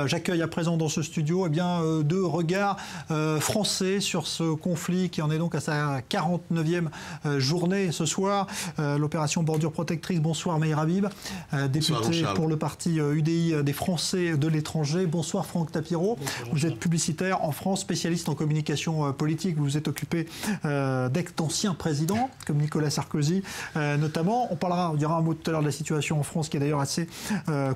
J'accueille à présent dans ce studio deux regards français sur ce conflit qui en est donc à sa 49e journée ce soir. L'opération Bordure Protectrice. Bonsoir Meir Habib, député pour le parti UDI des Français de l'étranger. Bonsoir Franck Tapiro. Bonsoir, vous êtes publicitaire en France, spécialiste en communication politique. Vous vous êtes occupé d'anciens présidents comme Nicolas Sarkozy notamment. Il y aura un mot tout à l'heure de la situation en France qui est d'ailleurs assez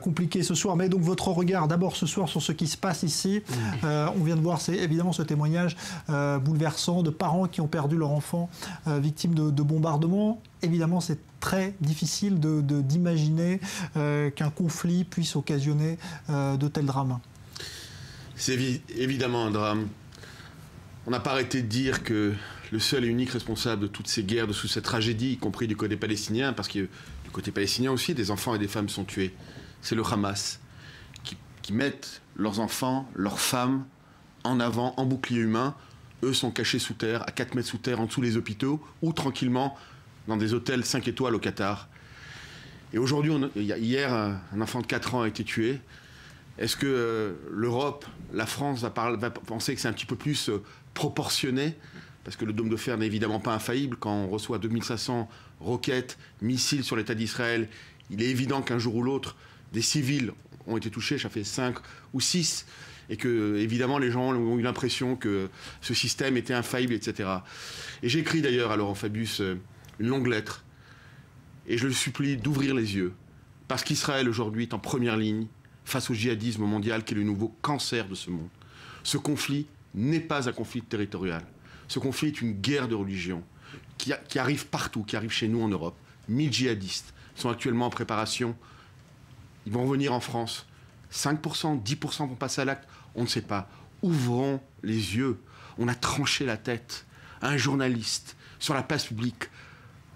compliquée ce soir. Mais donc votre regard d'abord ce soir sur ce qui se passe ici. On vient de voir, c'est évidemment ce témoignage bouleversant de parents qui ont perdu leur enfant victime de bombardements. Évidemment, c'est très difficile d'imaginer qu'un conflit puisse occasionner de tels drames. C'est évidemment un drame. On n'a pas arrêté de dire que le seul et unique responsable de toutes ces guerres, de toute cette tragédie, y compris du côté palestinien, parce que du côté palestinien aussi, des enfants et des femmes sont tués, c'est le Hamas. Qui mettent leurs enfants, leurs femmes en avant, en bouclier humain. Eux sont cachés sous terre, à 4 mètres sous terre, en dessous des hôpitaux, ou tranquillement dans des hôtels 5 étoiles au Qatar. Et aujourd'hui, hier, un enfant de 4 ans a été tué. Est-ce que l'Europe, la France, va penser que c'est un petit peu plus proportionné? Parce que le dôme de fer n'est évidemment pas infaillible. Quand on reçoit 2500 roquettes, missiles sur l'État d'Israël, il est évident qu'un jour ou l'autre, des civils ont été touchés, ça fait 5 ou 6, et que, évidemment, les gens ont eu l'impression que ce système était infaillible, etc. Et j'ai écrit d'ailleurs à Laurent Fabius une longue lettre, et je le supplie d'ouvrir les yeux, parce qu'Israël aujourd'hui est en première ligne face au djihadisme mondial qui est le nouveau cancer de ce monde. Ce conflit n'est pas un conflit territorial. Ce conflit est une guerre de religion qui arrive partout, qui arrive chez nous en Europe. 1000 djihadistes sont actuellement en préparation. Ils vont revenir en France. 5%, 10% vont passer à l'acte. On ne sait pas. Ouvrons les yeux. On a tranché la tête à un journaliste sur la place publique.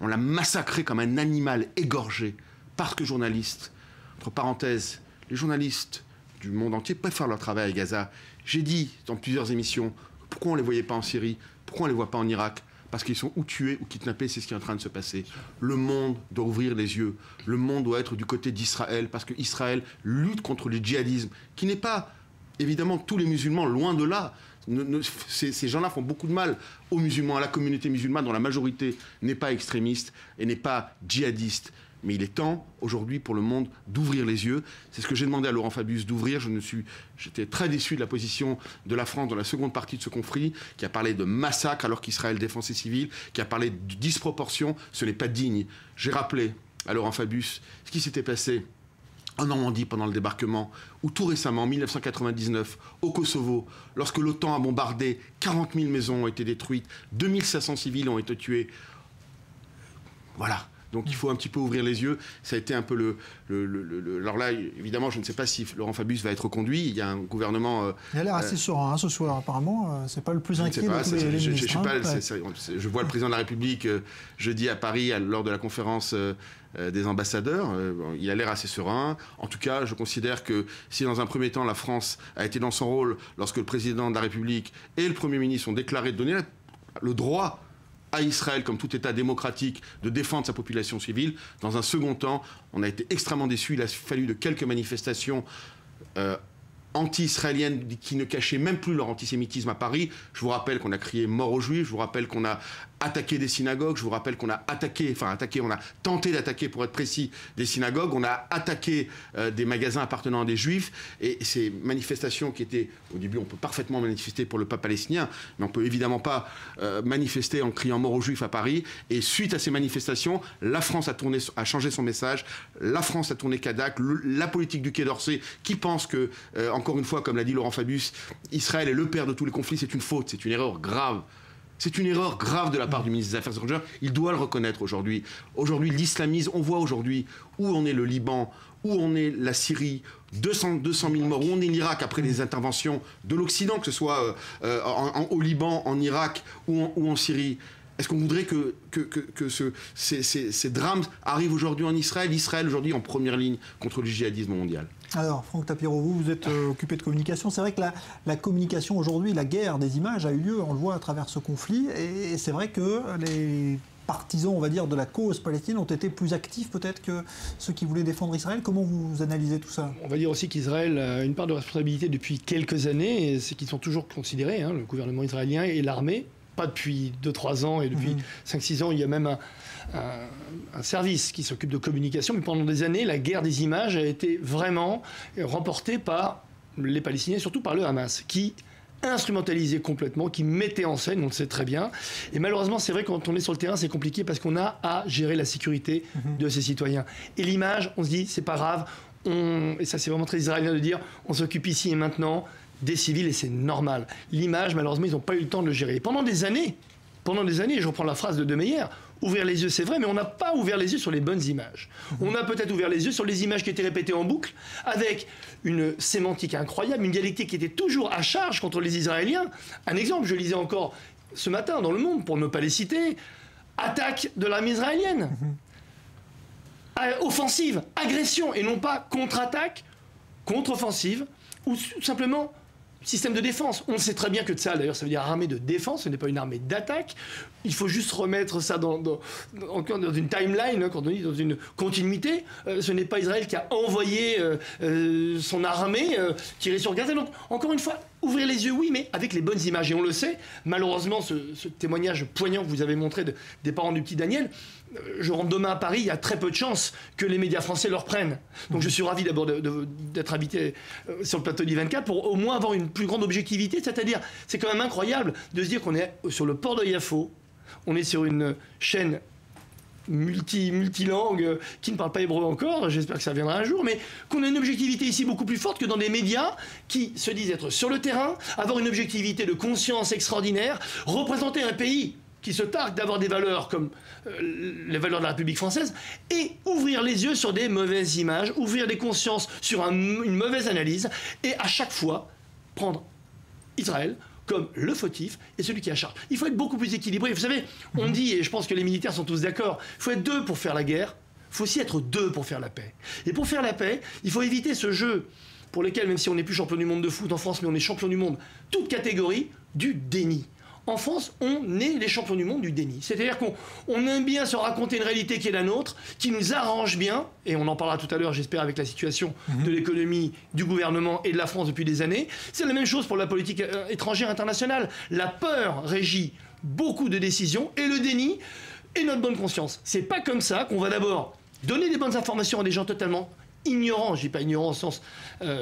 On l'a massacré comme un animal égorgé. Parce que journaliste, entre parenthèses, les journalistes du monde entier peuvent faire leur travail à Gaza. J'ai dit dans plusieurs émissions, pourquoi on ne les voyait pas en Syrie? Pourquoi on ne les voit pas en Irak? Parce qu'ils sont ou tués ou kidnappés, c'est ce qui est en train de se passer. Le monde doit ouvrir les yeux. Le monde doit être du côté d'Israël, parce qu'Israël lutte contre le djihadisme, qui n'est pas, évidemment, tous les musulmans, loin de là. Ces gens-là font beaucoup de mal aux musulmans, à la communauté musulmane, dont la majorité n'est pas extrémiste et n'est pas djihadiste. Mais il est temps, aujourd'hui, pour le monde, d'ouvrir les yeux. C'est ce que j'ai demandé à Laurent Fabius d'ouvrir. J'étais très déçu de la position de la France dans la seconde partie de ce conflit, qui a parlé de massacre alors qu'Israël défend ses civils, qui a parlé de disproportion. Ce n'est pas digne. J'ai rappelé à Laurent Fabius ce qui s'était passé en Normandie pendant le débarquement, ou tout récemment, en 1999, au Kosovo, lorsque l'OTAN a bombardé, 40 000 maisons ont été détruites, 2500 civils ont été tués. Voilà. Donc il faut un petit peu ouvrir les yeux. Ça a été un peu alors là, évidemment, je ne sais pas si Laurent Fabius va être reconduit. Il y a un gouvernement... Il a l'air assez serein ce soir, apparemment. C'est pas le plus inquiet de tous les ministres. Je vois le président de la République jeudi à Paris lors de la conférence des ambassadeurs. Il a l'air assez serein. En tout cas, je considère que si dans un premier temps, la France a été dans son rôle lorsque le président de la République et le Premier ministre ont déclaré de donner le droit à Israël, comme tout État démocratique, de défendre sa population civile. Dans un second temps, on a été extrêmement déçus. Il a fallu de quelques manifestations anti-israéliennes qui ne cachaient même plus leur antisémitisme à Paris. Je vous rappelle qu'on a crié mort aux Juifs, je vous rappelle qu'on a attaqué des synagogues, je vous rappelle qu'on a on a tenté d'attaquer, pour être précis, des synagogues, on a attaqué des magasins appartenant à des Juifs, et ces manifestations qui étaient, au début on peut parfaitement manifester pour le peuple palestinien, mais on peut évidemment pas manifester en criant mort aux Juifs à Paris, et suite à ces manifestations, la France a changé son message, la France a tourné Kadak, la politique du Quai d'Orsay, qui pense que, encore une fois, comme l'a dit Laurent Fabius, Israël est le père de tous les conflits, c'est une faute, c'est une erreur grave. C'est une erreur grave de la part du ministre des Affaires étrangères. Il doit le reconnaître aujourd'hui. Aujourd'hui, l'islamisme, on voit aujourd'hui où on est le Liban, où on est la Syrie, 200 000 morts, où on est l'Irak après les interventions de l'Occident, que ce soit au Liban, en Irak ou en Syrie. Est-ce qu'on voudrait que ces drames arrivent aujourd'hui en Israël? Israël aujourd'hui en première ligne contre le djihadisme mondial. Alors, Franck Tapiro, vous êtes occupé de communication. C'est vrai que la communication aujourd'hui, la guerre des images a eu lieu, on le voit à travers ce conflit. Et c'est vrai que partisans, on va dire, de la cause palestinienne ont été plus actifs peut-être que ceux qui voulaient défendre Israël. Comment vous analysez tout ça? On va dire aussi qu'Israël a une part de responsabilité depuis quelques années, et c'est qu'ils sont toujours considérés, le gouvernement israélien et l'armée, pas depuis 2-3 ans, et depuis 5-6 ans, il y a même un service qui s'occupe de communication, mais pendant des années, la guerre des images a été vraiment remportée par les Palestiniens, surtout par le Hamas, qui instrumentalisé complètement, qui mettait en scène, on le sait très bien. Et malheureusement, c'est vrai, quand on est sur le terrain, c'est compliqué parce qu'on a à gérer la sécurité de ses citoyens. Et l'image, on se dit, c'est pas grave, et ça c'est vraiment très israélien de dire, on s'occupe ici et maintenant des civils et c'est normal. L'image, malheureusement, ils n'ont pas eu le temps de le gérer. Et pendant des années, je reprends la phrase de Meyer, ouvrir les yeux, c'est vrai, mais on n'a pas ouvert les yeux sur les bonnes images. On a peut-être ouvert les yeux sur les images qui étaient répétées en boucle, avec une sémantique incroyable, une dialectique qui était toujours à charge contre les Israéliens. Un exemple, je lisais encore ce matin dans Le Monde, pour ne pas les citer, attaque de l'armée israélienne. Offensive, agression, et non pas contre-attaque, contre-offensive, ou tout simplement système de défense. On sait très bien que Tsahal, d'ailleurs, ça veut dire armée de défense, ce n'est pas une armée d'attaque. Il faut juste remettre ça encore dans une timeline, quand on dit dans une continuité. Ce n'est pas Israël qui a envoyé son armée tirer sur Gaza. Donc, encore une fois, ouvrir les yeux, oui, mais avec les bonnes images. Et on le sait, malheureusement, ce témoignage poignant que vous avez montré des parents du petit Daniel, je rentre demain à Paris, il y a très peu de chances que les médias français le reprennent. Donc je suis ravi d'abord d'être invité sur le plateau d'I24 pour au moins avoir une plus grande objectivité. C'est-à-dire, c'est quand même incroyable de se dire qu'on est sur le port de Yafo, on est sur une chaîne multilangue qui ne parle pas hébreu encore, j'espère que ça viendra un jour, mais qu'on a une objectivité ici beaucoup plus forte que dans des médias qui se disent être sur le terrain, avoir une objectivité de conscience extraordinaire, représenter un pays qui se targue d'avoir des valeurs comme les valeurs de la République française, et ouvrir les yeux sur des mauvaises images, ouvrir les consciences sur une mauvaise analyse, et à chaque fois prendre Israël comme le fautif et celui qui a charge. Il faut être beaucoup plus équilibré. Vous savez, on dit, et je pense que les militaires sont tous d'accord, il faut être deux pour faire la guerre, il faut aussi être deux pour faire la paix. Et pour faire la paix, il faut éviter ce jeu pour lequel, même si on n'est plus champion du monde de foot en France, mais on est champion du monde, toute catégorie, du déni. En France, on est les champions du monde du déni. C'est-à-dire qu'on aime bien se raconter une réalité qui est la nôtre, qui nous arrange bien, et on en parlera tout à l'heure, j'espère, avec la situation de l'économie, du gouvernement et de la France depuis des années. C'est la même chose pour la politique étrangère internationale. La peur régit beaucoup de décisions, et le déni est notre bonne conscience. C'est pas comme ça qu'on va d'abord donner des bonnes informations à des gens totalement ignorants. Je dis pas ignorants au sens d'un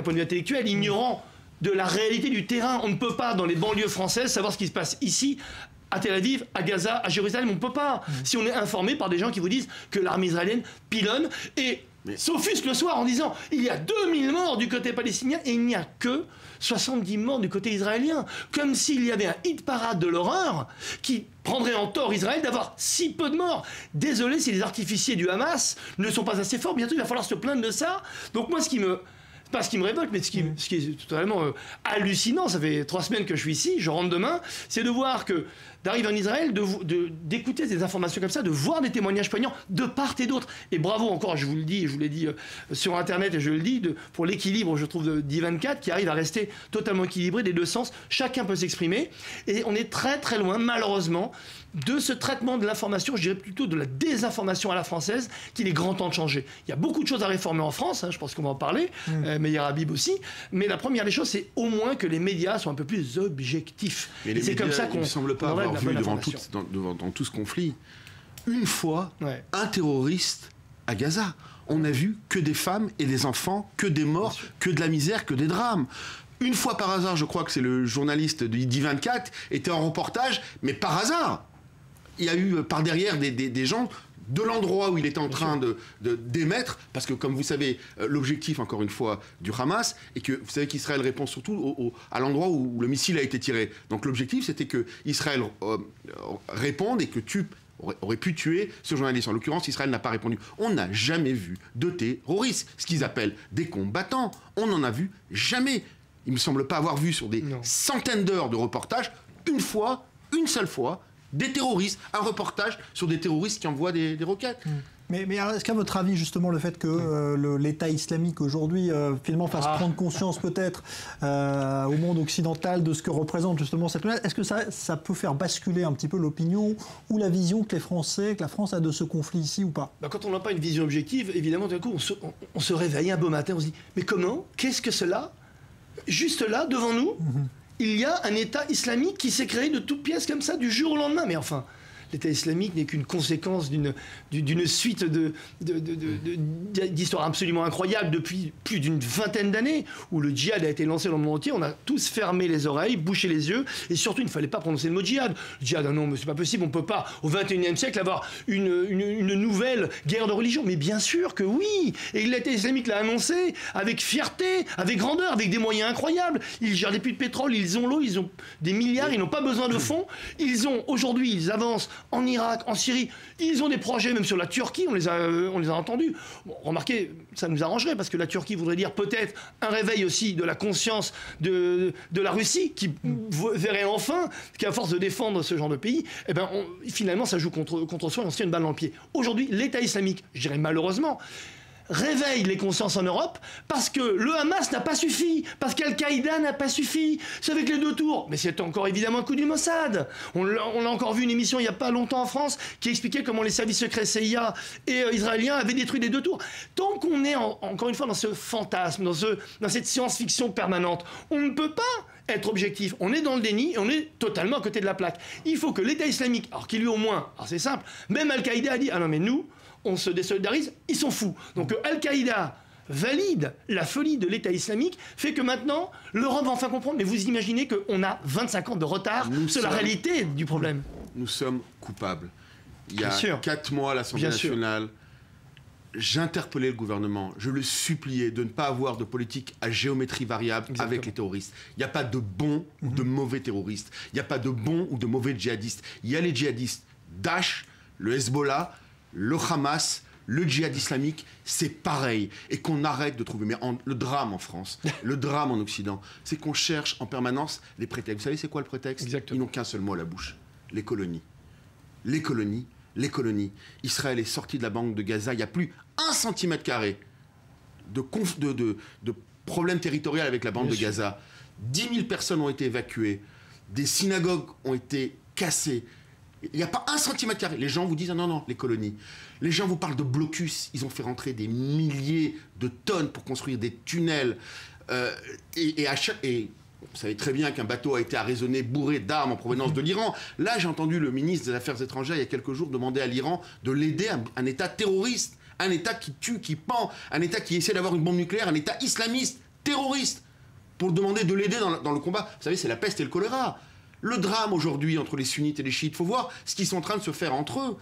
point de vue intellectuel, ignorants de la réalité du terrain. On ne peut pas, dans les banlieues françaises, savoir ce qui se passe ici, à Tel Aviv, à Gaza, à Jérusalem. On ne peut pas. Si on est informé par des gens qui vous disent que l'armée israélienne pilonne et s'offusque le soir en disant il y a 2000 morts du côté palestinien et il n'y a que 70 morts du côté israélien. Comme s'il y avait un hit-parade de l'horreur qui prendrait en tort Israël d'avoir si peu de morts. Désolé si les artificiers du Hamas ne sont pas assez forts. Bientôt, il va falloir se plaindre de ça. Donc moi, pas ce qui me révolte, mais ce qui est totalement hallucinant, ça fait 3 semaines que je suis ici, je rentre demain, c'est de voir que, d'arriver en Israël, d'écouter des informations comme ça, de voir des témoignages poignants de part et d'autre. Et bravo encore, je vous le dis, je vous l'ai dit sur Internet et je le dis, pour l'équilibre, je trouve, d'I24, qui arrive à rester totalement équilibré des deux sens. Chacun peut s'exprimer. Et on est très très loin, malheureusement, de ce traitement de l'information, je dirais plutôt de la désinformation à la française, qu'il est grand temps de changer. Il y a beaucoup de choses à réformer en France, je pense qu'on va en parler, Meyer Habib aussi, mais la première des choses, c'est au moins que les médias soient un peu plus objectifs. Mais les c'est médias, comme ça qu'on ne semble pas avoir vu dans tout ce conflit, une fois, un terroriste à Gaza. On n'a vu que des femmes et des enfants, que des morts, que de la misère, que des drames. Une fois par hasard, je crois que c'est le journaliste d'I24, était en reportage, mais par hasard, il y a eu par derrière des gens de l'endroit où il était en train d'émettre, parce que comme vous savez, l'objectif, encore une fois, du Hamas, est que vous savez qu'Israël répond surtout à l'endroit où le missile a été tiré. Donc l'objectif, c'était que Israël réponde et que aurait pu tuer ce journaliste. En l'occurrence, Israël n'a pas répondu. On n'a jamais vu de terroristes, ce qu'ils appellent des combattants. On n'en a vu jamais. Il ne me semble pas avoir vu sur des centaines d'heures de reportages, une seule fois, des terroristes, un reportage sur des terroristes qui envoient des roquettes. Mais alors, est-ce qu'à votre avis, justement, le fait que l'État islamique aujourd'hui, finalement, fasse prendre conscience peut-être au monde occidental de ce que représente justement cette menace, est-ce que ça peut faire basculer un petit peu l'opinion ou la vision que la France a de ce conflit ici ou pas? Quand on n'a pas une vision objective, évidemment, d'un coup, on se réveille un beau matin, on se dit « Mais comment? Qu'est-ce que cela ?» Juste là, devant nous, il y a un État islamique qui s'est créé de toutes pièces comme ça, du jour au lendemain. Mais enfin... L'État islamique n'est qu'une conséquence d'une suite d'histoires absolument incroyables depuis plus d'une vingtaine d'années, où le djihad a été lancé dans le monde entier. On a tous fermé les oreilles, bouché les yeux, et surtout, il ne fallait pas prononcer le mot djihad. Le djihad, non, mais c'est pas possible, on ne peut pas, au XXIe siècle, avoir une nouvelle guerre de religion. Mais bien sûr que oui. Et l'État islamique l'a annoncé avec fierté, avec grandeur, avec des moyens incroyables. Ils gèrent des puits de pétrole, ils ont l'eau, ils ont des milliards, ils n'ont pas besoin de fonds. Aujourd'hui, ils avancent en Irak, en Syrie, ils ont des projets même sur la Turquie, on les a entendus. Bon, remarquez, ça nous arrangerait parce que la Turquie voudrait dire peut-être un réveil aussi de la conscience de la Russie qui verrait enfin qu'à force de défendre ce genre de pays, finalement ça joue contre soi et on se tire une balle dans le pied. Aujourd'hui, l'État islamique, je dirais malheureusement, réveille les consciences en Europe parce que le Hamas n'a pas suffi, parce qu'Al-Qaïda n'a pas suffi. C'est avec les deux tours. Mais c'est encore évidemment un coup du Mossad. On a encore vu une émission il n'y a pas longtemps en France qui expliquait comment les services secrets CIA et israéliens avaient détruit les deux tours. Tant qu'on est encore une fois dans ce fantasme, dans cette science-fiction permanente, on ne peut pas être objectif. On est dans le déni et on est totalement à côté de la plaque. Il faut que l'État islamique, alors qu'il lui au moins, alors c'est simple, même Al-Qaïda a dit « Ah non mais nous, on se désolidarise, ils sont fous. » Donc Al-Qaïda valide la folie de l'État islamique, fait que maintenant, l'Europe va enfin comprendre. Mais vous imaginez qu'on a 25 ans de retard sur la réalité du problème. Nous sommes coupables. Il y a 4 mois, à l'Assemblée nationale, j'interpellais le gouvernement, je le suppliais de ne pas avoir de politique à géométrie variable avec les terroristes. Il n'y a pas de bons ou de mauvais terroristes. Il n'y a pas de bons ou de mauvais djihadistes. Il y a les djihadistes Daesh, le Hezbollah, le Hamas, le djihad islamique, c'est pareil. Et qu'on arrête de trouver... Mais le drame en France, le drame en Occident, c'est qu'on cherche en permanence les prétextes. Vous savez, c'est quoi le prétexte? Exactement. Ils n'ont qu'un seul mot à la bouche. Les colonies. Les colonies. Les colonies. Israël est sorti de la bande de Gaza. Il n'y a plus 1 cm² de problème territorial avec la bande de Gaza. 10 000 personnes ont été évacuées. Des synagogues ont été cassées. Il n'y a pas 1 cm². Les gens vous disent, non, les colonies. Les gens vous parlent de blocus. Ils ont fait rentrer des milliers de tonnes pour construire des tunnels. Et vous savez très bien qu'un bateau a été arraisonné, bourré d'armes en provenance de l'Iran. Là, j'ai entendu le ministre des Affaires étrangères, il y a quelques jours, demander à l'Iran de l'aider, un État terroriste, un État qui tue, qui pend, un État qui essaie d'avoir une bombe nucléaire, un État islamiste, terroriste, pour demander de l'aider dans le combat. Vous savez, c'est la peste et le choléra. Le drame aujourd'hui entre les sunnites et les chiites, il faut voir ce qu'ils sont en train de se faire entre eux.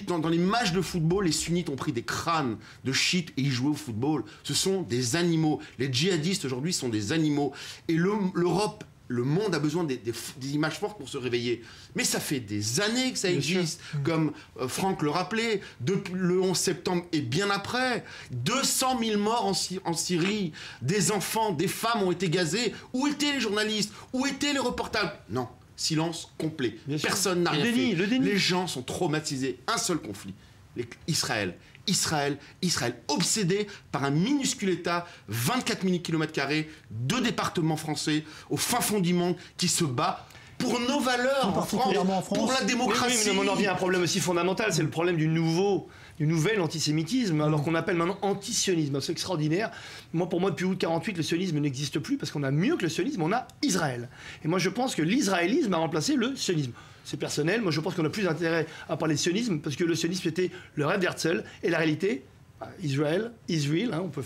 Dans les matchs de football, les sunnites ont pris des crânes de chiites et ils jouaient au football. Ce sont des animaux. Les djihadistes aujourd'hui sont des animaux. Et l'Europe, le monde a besoin des images fortes pour se réveiller. Mais ça fait des années que ça existe. Comme Franck le rappelait, depuis le 11 septembre et bien après, 200 000 morts en Syrie. Des enfants, des femmes ont été gazés. Où étaient les journalistes? Où étaient les reportages? Non, silence complet. Personne n'a rien fait. Les gens sont traumatisés. Un seul conflit. Israël, obsédé par un minuscule État, 24 000 km², 2 départements français, au fin fond du monde, qui se bat pour nos valeurs en France, pour la démocratie. Oui, mais on en vient à un problème aussi fondamental, c'est le problème du nouvel antisémitisme, alors qu'on appelle maintenant antisionisme. C'est extraordinaire. Pour moi, depuis août 48, le sionisme n'existe plus, parce qu'on a mieux que le sionisme, on a Israël. Et moi, je pense que l'israélisme a remplacé le sionisme. C'est personnel, moi je pense qu'on a plus intérêt à parler de sionisme, parce que le sionisme c'était le rêve d'Herzl, et la réalité, Israël, on peut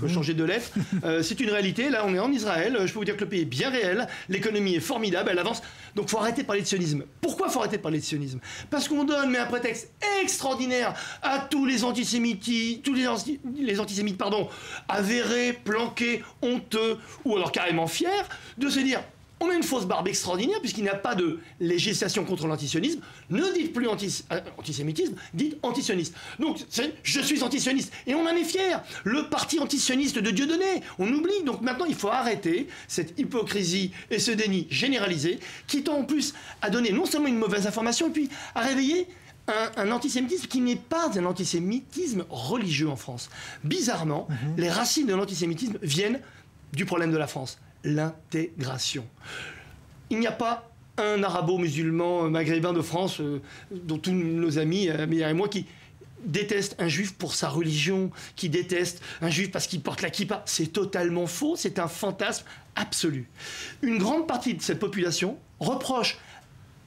changer de lettre, c'est une réalité. Là on est en Israël, je peux vous dire que le pays est bien réel, l'économie est formidable, elle avance, donc il faut arrêter de parler de sionisme. Pourquoi il faut arrêter de parler de sionisme? Parce qu'on donne un prétexte extraordinaire à tous les antisémites, avérés, planqués, honteux, ou alors carrément fiers, de se dire: on a une fausse barbe extraordinaire puisqu'il n'y a pas de législation contre l'antisionisme. Ne dites plus antisémitisme, dites antisioniste. Donc, je suis antisioniste. Et on en est fiers. Le parti antisioniste de Dieudonné, on oublie. Donc maintenant, il faut arrêter cette hypocrisie et ce déni généralisé qui tend en plus à donner non seulement une mauvaise information, et puis à réveiller un antisémitisme qui n'est pas un antisémitisme religieux en France. Bizarrement, les racines de l'antisémitisme viennent du problème de la France, l'intégration. Il n'y a pas un arabo-musulman maghrébin de France, dont tous nos amis, Meir et moi, qui déteste un juif pour sa religion, qui déteste un juif parce qu'il porte la kippa. C'est totalement faux, c'est un fantasme absolu. Une grande partie de cette population reproche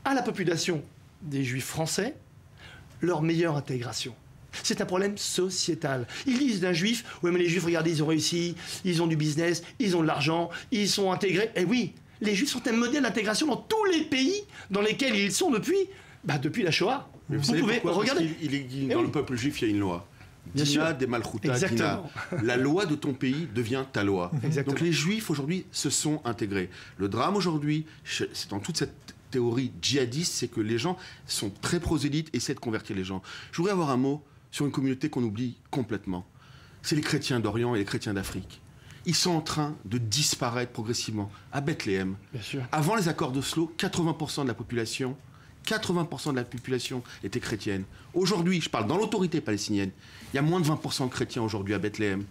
à la population des juifs français leur meilleure intégration. C'est un problème sociétal. Ils disent d'un juif, oui mais les juifs, regardez, ils ont réussi, ils ont du business, ils ont de l'argent, ils sont intégrés. Et oui, les juifs sont un modèle d'intégration dans tous les pays dans lesquels ils sont depuis la Shoah. Mais vous savez pourquoi ? Regarder. Parce qu'il est dans le peuple juif, il y a une loi. Dina de Malchuta Dina. La loi de ton pays devient ta loi. Exactement. Donc les juifs aujourd'hui se sont intégrés. Le drame aujourd'hui, c'est dans toute cette théorie djihadiste, c'est que les gens sont très prosélytes et essaient de convertir les gens. Je voudrais avoir un mot sur une communauté qu'on oublie complètement. C'est les chrétiens d'Orient et les chrétiens d'Afrique. Ils sont en train de disparaître progressivement. À Bethléem, avant les accords d'Oslo, 80% de la population était chrétienne. Aujourd'hui, je parle dans l'autorité palestinienne, il y a moins de 20% de chrétiens aujourd'hui à Bethléem.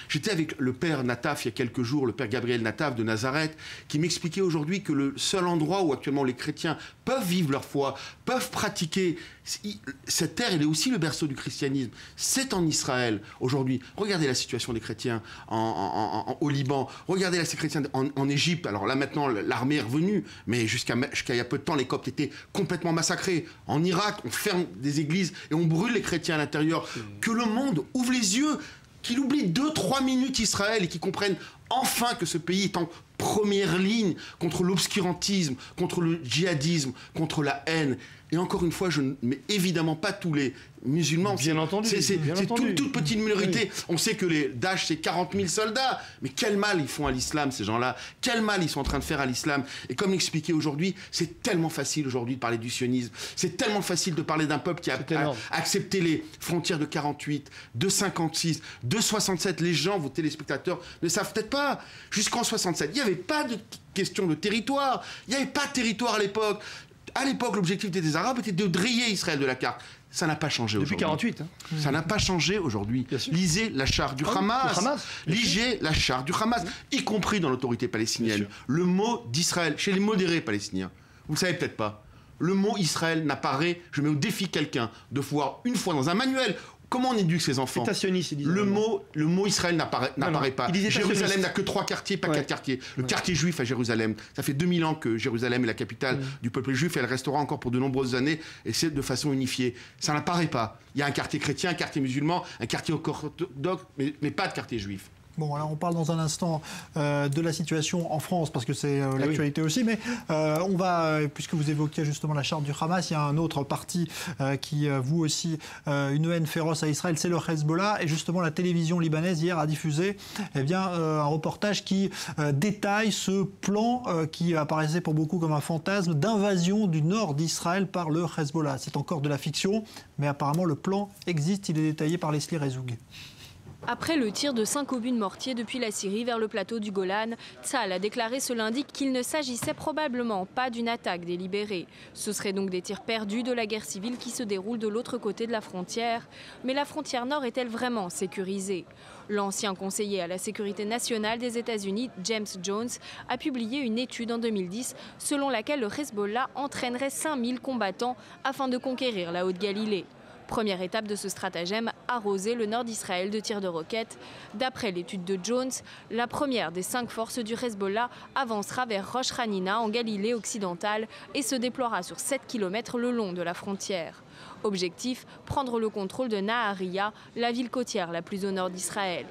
J'étais avec le père Nataf il y a quelques jours, le père Gabriel Nataf de Nazareth, qui m'expliquait aujourd'hui que le seul endroit où actuellement les chrétiens peuvent vivre leur foi, peuvent pratiquer, cette terre, elle est aussi le berceau du christianisme. C'est en Israël aujourd'hui. Regardez la situation des chrétiens au Liban, regardez la situation des chrétiens en Égypte. Alors là maintenant, l'armée est revenue, mais jusqu'à il y a peu de temps, les Coptes étaient complètement massacrés. En Irak, on ferme des églises et on brûle les chrétiens à l'intérieur. Que le monde ouvre les yeux, qu'il oublie 2-3 minutes Israël et qu'il comprenne enfin que ce pays est en première ligne contre l'obscurantisme, contre le djihadisme, contre la haine. Et encore une fois, je ne mets évidemment pas tous les musulmans. Bien entendu. C'est toute petite minorité. Oui. On sait que les Daesh, c'est 40 000 soldats. Mais quel mal ils font à l'islam, ces gens-là. Quel mal ils sont en train de faire à l'islam. Et comme l'expliquait aujourd'hui, c'est tellement facile aujourd'hui de parler du sionisme. C'est tellement facile de parler d'un peuple qui a accepté les frontières de 48, de 56, de 67. Les gens, vos téléspectateurs, ne savent peut-être pas. Jusqu'en 67, il n'y avait pas de question de territoire. Il n'y avait pas de territoire à l'époque. À l'époque, l'objectif des Arabes était de rayer Israël de la carte. Ça n'a pas changé aujourd'hui. Depuis 48. Ça n'a pas changé aujourd'hui. Lisez la charte du Hamas. Lisez la charte du Hamas, y compris dans l'autorité palestinienne. Le mot d'Israël, chez les modérés palestiniens, vous ne savez peut-être pas, le mot Israël n'apparaît, je mets au défi quelqu'un de voir une fois dans un manuel. Comment on éduque ses enfants ? Le mot Israël n'apparaît pas. Jérusalem n'a que 3 quartiers, pas 4 quartiers. Le quartier juif à Jérusalem, ça fait 2000 ans que Jérusalem est la capitale du peuple juif et elle restera encore pour de nombreuses années et c'est de façon unifiée. Ça n'apparaît pas. Il y a un quartier chrétien, un quartier musulman, un quartier orthodoxe, mais pas de quartier juif. Bon, alors on parle dans un instant de la situation en France, parce que c'est l'actualité aussi, mais on va, puisque vous évoquiez justement la charte du Hamas, il y a un autre parti qui voue aussi une haine féroce à Israël, c'est le Hezbollah, et justement la télévision libanaise hier a diffusé un reportage qui détaille ce plan qui apparaissait pour beaucoup comme un fantasme d'invasion du nord d'Israël par le Hezbollah. C'est encore de la fiction, mais apparemment le plan existe, il est détaillé par Leslie Rezoug. Après le tir de 5 obus de mortier depuis la Syrie vers le plateau du Golan, Tsahal a déclaré ce lundi qu'il ne s'agissait probablement pas d'une attaque délibérée. Ce seraient donc des tirs perdus de la guerre civile qui se déroule de l'autre côté de la frontière. Mais la frontière nord est-elle vraiment sécurisée ? L'ancien conseiller à la sécurité nationale des États-Unis, James Jones, a publié une étude en 2010 selon laquelle le Hezbollah entraînerait 5000 combattants afin de conquérir la Haute-Galilée. Première étape de ce stratagème, arroser le nord d'Israël de tirs de roquettes. D'après l'étude de Jones, la première des 5 forces du Hezbollah avancera vers Rosh Hanina en Galilée occidentale et se déploiera sur 7 km le long de la frontière. Objectif, prendre le contrôle de Nahariya, la ville côtière la plus au nord d'Israël.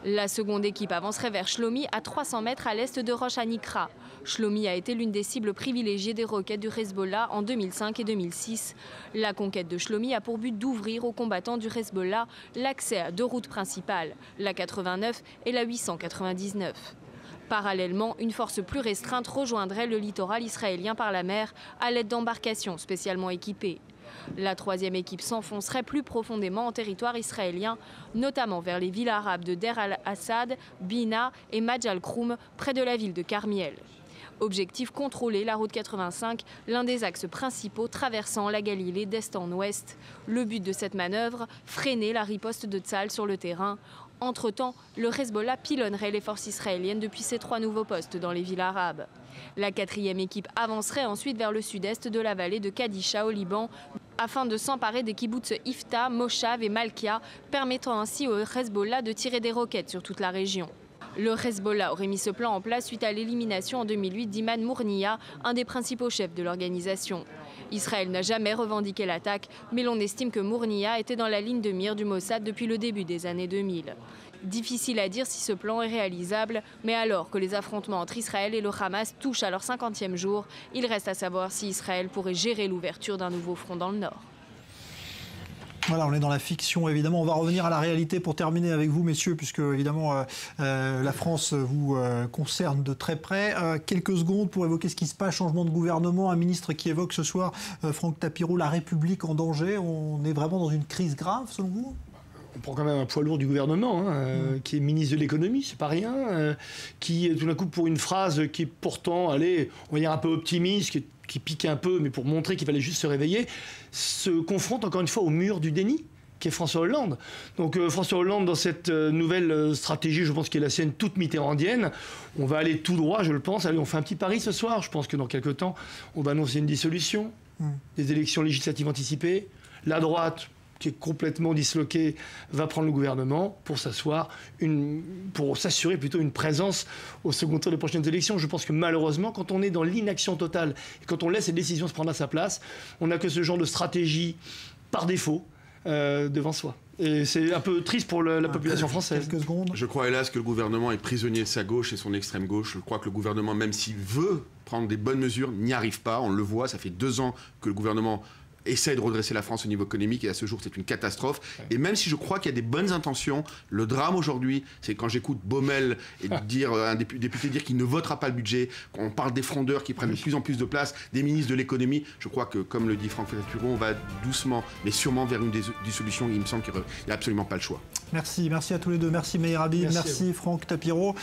La seconde équipe avancerait vers Shlomi à 300 mètres à l'est de Rosh Hanikra. Shlomi a été l'une des cibles privilégiées des roquettes du Hezbollah en 2005 et 2006. La conquête de Shlomi a pour but d'ouvrir aux combattants du Hezbollah l'accès à 2 routes principales, la 89 et la 899. Parallèlement, une force plus restreinte rejoindrait le littoral israélien par la mer à l'aide d'embarcations spécialement équipées. La troisième équipe s'enfoncerait plus profondément en territoire israélien, notamment vers les villes arabes de Der al-Assad, Bina et Majal Kroum, près de la ville de Carmiel. Objectif, contrôler la route 85, l'un des axes principaux traversant la Galilée d'est en ouest. Le but de cette manœuvre, freiner la riposte de Tsahal sur le terrain. Entre-temps, le Hezbollah pilonnerait les forces israéliennes depuis ses 3 nouveaux postes dans les villes arabes. La 4e équipe avancerait ensuite vers le sud-est de la vallée de Kadisha au Liban afin de s'emparer des kibboutz Ifta, Moshav et Malkia, permettant ainsi au Hezbollah de tirer des roquettes sur toute la région. Le Hezbollah aurait mis ce plan en place suite à l'élimination en 2008 d'Iman Mournia, un des principaux chefs de l'organisation. Israël n'a jamais revendiqué l'attaque, mais l'on estime que Mournia était dans la ligne de mire du Mossad depuis le début des années 2000. Difficile à dire si ce plan est réalisable, mais alors que les affrontements entre Israël et le Hamas touchent à leur 50e jour, il reste à savoir si Israël pourrait gérer l'ouverture d'un nouveau front dans le nord. Voilà, on est dans la fiction, évidemment. On va revenir à la réalité pour terminer avec vous, messieurs, puisque, évidemment, la France vous concerne de très près. Quelques secondes pour évoquer ce qui se passe, changement de gouvernement. Un ministre qui évoque ce soir, Franck Tapiro, la République en danger. On est vraiment dans une crise grave, selon vous ? On prend quand même un poids lourd du gouvernement, qui est ministre de l'économie, c'est pas rien, qui tout d'un coup pour une phrase qui est pourtant, allez, on va dire un peu optimiste, qui pique un peu, mais pour montrer qu'il fallait juste se réveiller, se confronte encore une fois au mur du déni, qui est François Hollande. Donc François Hollande, dans cette nouvelle stratégie, je pense qui est la sienne toute mitterrandienne, on va aller tout droit, je le pense. Allez, on fait un petit pari ce soir. Je pense que dans quelques temps, on va annoncer une dissolution, des élections législatives anticipées. La droite, qui est complètement disloqué, va prendre le gouvernement pour s'assurer plutôt une présence au second tour des prochaines élections. Je pense que malheureusement, quand on est dans l'inaction totale et quand on laisse les décisions se prendre à sa place, on n'a que ce genre de stratégie par défaut devant soi. Et c'est un peu triste pour la population française. Quelques secondes. Je crois hélas que le gouvernement est prisonnier de sa gauche et son extrême gauche. Je crois que le gouvernement, même s'il veut prendre des bonnes mesures, n'y arrive pas. On le voit, ça fait 2 ans que le gouvernement essaie de redresser la France au niveau économique et à ce jour c'est une catastrophe. Et même si je crois qu'il y a des bonnes intentions, le drame aujourd'hui, c'est quand j'écoute Baumel et dire, un député dire qu'il ne votera pas le budget, qu'on parle des frondeurs qui prennent de plus en plus de place, des ministres de l'économie, je crois que comme le dit Franck Tapiro, on va doucement mais sûrement vers une dissolution. Il me semble qu'il n'y a absolument pas le choix. Merci à tous les deux. Merci Meir Habib, merci Franck Tapiro.